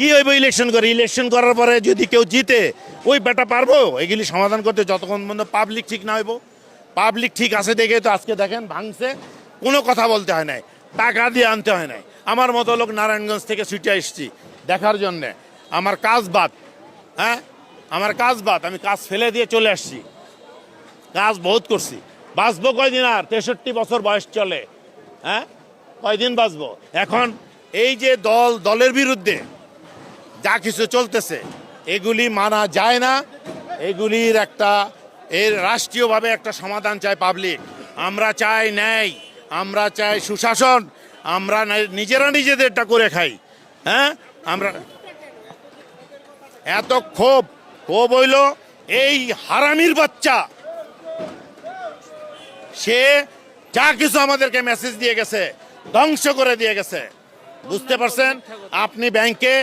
কি হইব ইলেকশন করার পরে যদি কেউ জিতে ওই বেটা পারবো এগুলি সমাধান করতে যতক্ষণ পর্যন্ত পাবলিক ঠিক না হইব। পাবলিক ঠিক আছে দেখে তো আজকে দেখেন ভাঙছে, কোনো কথা বলতে হয় নাই, টাকা দিয়ে আনতে হয় নাই। আমার মতো লোক নারায়ণগঞ্জ থেকে ছুটে এসেছি দেখার জন্যে। আমার কাজ বাদ, হ্যাঁ আমার কাজ বাদ, আমি কাজ ফেলে দিয়ে চলে আসছি। কাজ বহুত করছি। বাঁচবো কয়দিন আর? 63 বছর বয়স চলে, হ্যাঁ কয়দিন বাঁচবো? এখন এই যে দলের বিরুদ্ধে যা কিছু চলতেছে এগুলি মানা যায় না। এগুলির এর রাষ্ট্রীয়ভাবে একটা সমাধান চাই পাবলিক। আমরা চাই ন্যায়, আমরা চাই সুশাসন, আমরা নিজেরা নিজেদেরটা করে খাই। হ্যাঁ আমরা এত ক্ষোভ হইল এই হারামির বাচ্চা, সে যা কিছু আমাদেরকে মেসেজ দিয়ে গেছে, ধ্বংস করে দিয়ে গেছে। বুঝতে পারছেন? আপনি ব্যাংকে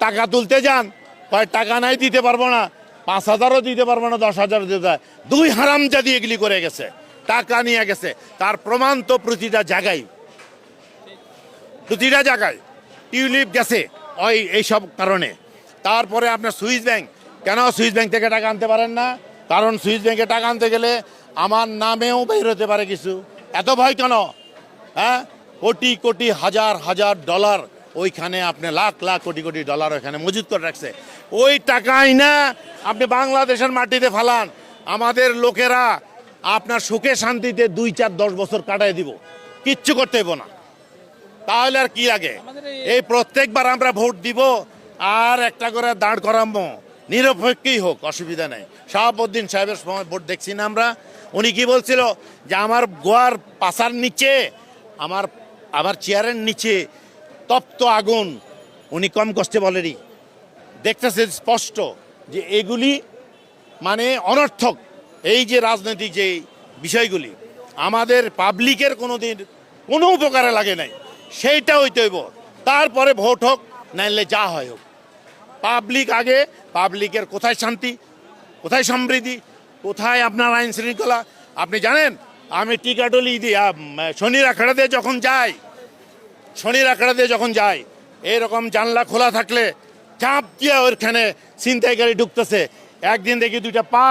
টাকা তুলতে যান, কয় টাকা নাই দিতে পারবো না, 5,000ও দিতে পারবো না, 10,000 দিতে। দুই হারামজাদি এগুলি করে গেছে, টাকা নিয়ে গেছে। তার প্রমাণ তো প্রতিটা জায়গায় টিউলিপ গেছে এইসব কারণে। তারপরে আপনার সুইস ব্যাংক, কেন সুইস ব্যাংক থেকে টাকা আনতে পারেন না? কারণ সুইস ব্যাংকে টাকা আনতে গেলে আমার নামেও বের হতে পারে কিছু। এত ভয় কেন? হ্যাঁ কোটি কোটি হাজার হাজার ডলার ওইখানে, আপনি লাখ লাখ কোটি কোটি ডলার ওইখানে মজুত করে রাখছে। ওই টাকাই না আপনি বাংলাদেশের মাটিতে ফালান, আমাদের লোকেরা আপনার সুখে শান্তিতে 2, 4, 10 বছর কাটাই দিব, কিচ্ছু করতে হইব না। তাহলে আর কি লাগে? এই প্রত্যেকবার আমরা ভোট দিব আর একটা করে দাঁড় করাবো, নিরপেক্ষই হোক, অসুবিধা নেই। শাহাবুদ্দিন সাহেবের সময় ভোট দেখছি না আমরা, উনি কি বলছিল যে আমার গোয়ার পাশার নিচে, আমার চেয়ারের নিচে তপ্ত আগুন। উনি কম কষ্টে বলেনি, দেখতেছে স্পষ্ট যে এগুলি মানে অনর্থক। এই যে রাজনৈতিক যে বিষয়গুলি আমাদের পাবলিকের কোনোদিন কোনো উপকারে লাগে নাই, সেইটা হইতে হইব। তারপরে ভোট হোক, নাইলে যা হয় হোক। পাবলিক আগে, পাবলিকের কোথায় শান্তি, কোথায় সমৃদ্ধি, কোথায় আপনার আইন শৃঙ্খলা? আপনি জানেন আমি টিকাটলি দিয়ে শনির আখড়া দিয়ে যখন যাই, এরকম জানলা খোলা থাকলে চাপ দিয়ে ওইখানে ছিনতাইকারী ঢুকতেছে। একদিন দেখি 2টা পা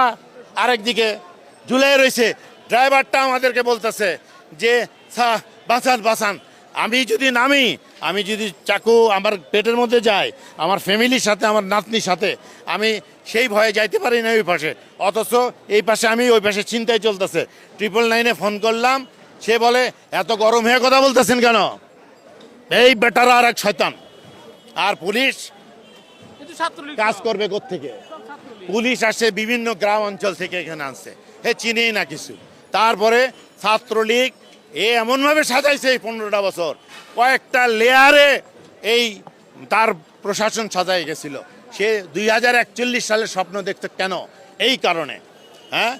আরেকদিকে ঝুলে রয়েছে। ড্রাইভারটা আমাদেরকে বলতেছে যে বাঁচান। আমি যদি নামি, আমি যদি চাকু আমার পেটের মধ্যে যায়, আমার ফ্যামিলির সাথে, আমার নাতনির সাথে, আমি সেই ভয়ে যাইতে পারি না ওই পাশে। অথচ এই পাশে আমি, ওই পাশে ছিনতাই চলতেছে। 999 ফোন করলাম, সে বলে এত গরম হয়ে কথা বলতেছেন কেন? এই বেটারা আর এক শয়তান। আর পুলিশ কাজ করবে কোত্থেকে? পুলিশ আসে বিভিন্ন গ্রাম অঞ্চল থেকে, এখানে আনছে, হে চিনেই না কিছু। তারপরে ছাত্রলীগ এমনভাবে সাজাইছে এই 15টা বছর, কয়েকটা লেয়ারে এই তার প্রশাসন সাজাই গেছিল। সে 2041 সালের স্বপ্ন দেখতে কেন? এই কারণে। হ্যাঁ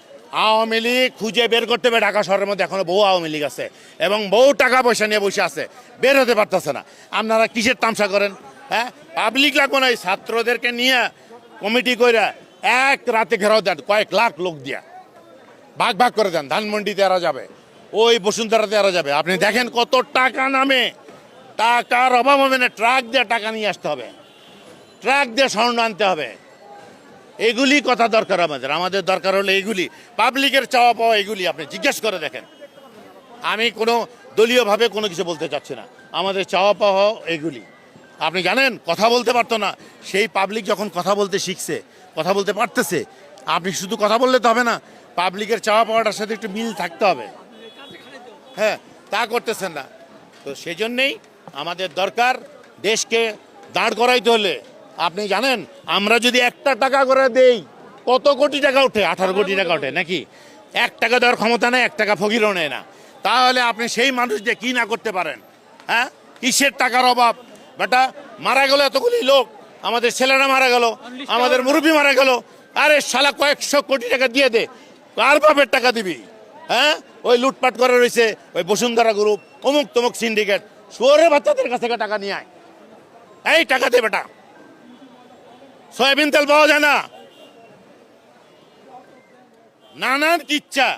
আওয়ামী লীগ খুঁজে বের করতে হবে। ঢাকা শহরের মধ্যে এখনো বহু আওয়ামী লীগ আছে এবং বহু টাকা পয়সা নিয়ে বসে আছে, বের হতে পারতেছে না। আপনারা কিসের তামসা করেন? হ্যাঁ পাবলিক লাগবে না, এই ছাত্রদেরকে নিয়ে কমিটি করে এক রাতে ঘেরাও দেন, কয়েক লাখ লোক দিয়া ভাগ করে দেন। ধানমন্ডিতে এরা যাবে, ওই বসুন্ধরাতে এরা যাবে। আপনি দেখেন কত টাকা নামে, টাকার অভাব হবে না। ট্রাক দিয়ে টাকা নিয়ে আসতে হবে, ট্রাক দিয়ে স্বর্ণ আনতে হবে। এগুলি কথা দরকার আমাদের দরকার হলে এগুলি পাবলিকের চাওয়া পাওয়া, এগুলি আপনি জিজ্ঞেস করে দেখেন। আমি কোনো দলীয়ভাবে কোনো কিছু বলতে চাচ্ছি না, আমাদের চাওয়া পাওয়া এগুলি। আপনি জানেন কথা বলতে পারতো না, সেই পাবলিক যখন কথা বলতে শিখছে, কথা বলতে পারতেছে, আপনি শুধু কথা বললে তো হবে না, পাবলিকের চাওয়া পাওয়াটার সাথে একটু মিল থাকতে হবে। হ্যাঁ তা করতেছেন না। তো সেই জন্যেই আমাদের দরকার, দেশকে দাঁড় করাইতে হলে আপনি জানেন আমরা যদি 1 টাকা করে দেই কত কোটি টাকা ওঠে? 18 কোটি টাকা ওঠে নাকি? 1 টাকা দেওয়ার ক্ষমতা নেই, 1 টাকা ফকিরও নেয় না। তাহলে আপনি সেই মানুষ যে কি না করতে পারেন? হ্যাঁ কিসের টাকার অভাব? বেটা মারা গেল এতগুলি লোক, আমাদের ছেলেরা মারা গেল, আমাদের মুরব্বী মারা গেল। আরে শালা কয়েকশো কোটি টাকা দিয়ে দে, কার বাপের টাকা দিবি? হ্যাঁ ওই লুটপাট করে রয়েছে ওই বসুন্ধরা গ্রুপ, অমুক তমুক সিন্ডিকেট, শুয়োরের বাচ্চাদের কাছ থেকে টাকা নিয়ে আয়। এই টাকা দে বেটা। সয়াবিন তেল পাওয়া যায় না, নানান ইচ্ছা,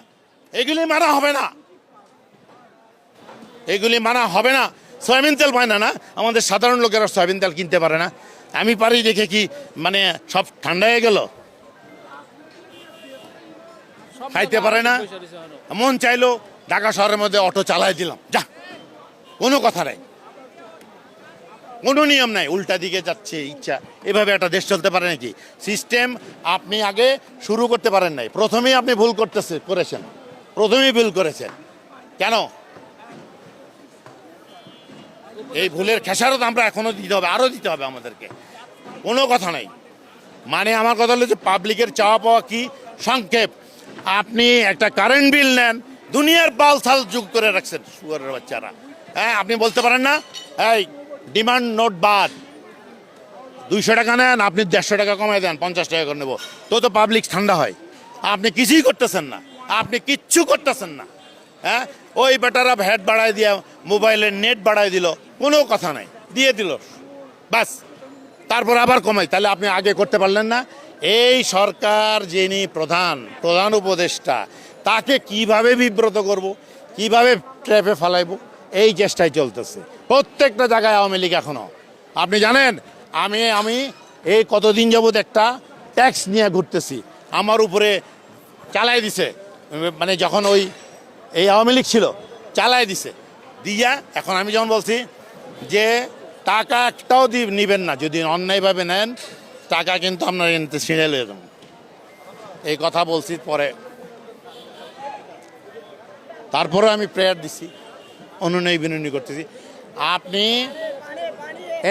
এগুলি মানা হবে না, এগুলি মানা হবে না। সয়াবিন তেল পায় না, আমাদের সাধারণ লোকেরা সয়াবিন তেল কিনতে পারে না। আমি পারি দেখে কি মানে সব ঠান্ডা হয়ে গেল? খাইতে পারে না, মন চাইলো ঢাকা শহরের মধ্যে অটো চালাই দিলাম, যা, কোনো কথা নাই, কোনো নিয়ম নাই, উল্টা দিকে যাচ্ছে ইচ্ছা। এভাবে একটা দেশ চলতে পারে নাকি? সিস্টেম আপনি আগে শুরু করতে পারেন নাই, প্রথমেই আপনি ভুল করেছেন, প্রথমেই ভুল করেছেন। কেন? এই ভুলের খেসারত আমরা এখনো দিতে হবে, আরো দিতে হবে আমাদেরকে, কোনো কথা নাই। মানে আমার কথা হলো যে পাবলিকের চাওয়া পাওয়া কি? সংক্ষেপ, আপনি একটা কারেন্ট বিল নেন, দুনিয়ার পাল সাল যুগ করে রাখছেন শুয়ারের বাচ্চারা। হ্যাঁ, আপনি বলতে পারেন না এই ডিমান্ড নোট বাদ, 200 টাকা নেন, আপনি 150 টাকা কমাই দেন, 50 টাকা করে নেবো, তো পাবলিক ঠান্ডা হয়। আপনি কিছুই করতেছেন না, আপনি কিচ্ছু করতেছেন না। হ্যাঁ, ওই বেটারা ভ্যাট বাড়ায় দিয়ে মোবাইলের নেট বাড়ায় দিল, কোনো কথা নাই, দিয়ে দিল বাস, তারপর আবার কমাই। তাহলে আপনি আগে করতে পারলেন না? এই সরকার যিনি প্রধান উপদেষ্টা, তাকে কিভাবে বিব্রত করব, কিভাবে ট্র্যাপে ফালাইব, এই চেষ্টাই চলতেছে প্রত্যেকটা জায়গায় আওয়ামী লীগ এখনো। আপনি জানেন আমি এই কতদিন যাবত একটা ট্যাক্স নিয়ে ঘুরতেছি, আমার উপরে চালাই দিছে, মানে যখন এই আওয়ামী লীগ ছিল চালাই দিছে, দিয়া এখন আমি যেমন বলছি যে টাকা একটাও নিবেন না, যদি অন্যায়ভাবে নেন টাকা কিন্তু আপনার এনতে ছিঁড়ে লয়ে যাবেন, এই কথা বলছি। পরে তারপরে আমি প্রেয়ার দিছি, অনুনয় বিনয় করতেছি, আপনি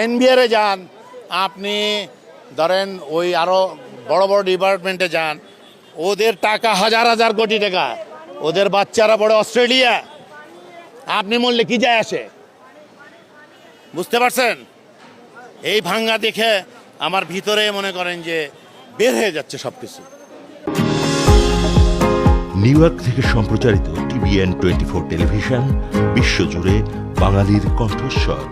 এনবিআরে যান, আপনি ধরেন ওই আরো বড় বড় ডিপার্টমেন্টে যান, ওদের টাকা হাজার হাজার কোটি টাকা, ওদের বাচ্চারা বড় অস্ট্রেলিয়া, আপনি মরলে কি যায় আসে? বুঝতে পারছেন? এই ভাঙ্গা দেখে আমার ভিতরে মনে করেন যে বের হয়ে যাচ্ছে সবকিছু। নিউ ইয়র্ক থেকে সম্প্রচারিত TVN 24 টেলিভিশন বিশ্বজুড়ে বাঙালির কণ্ঠস্বর।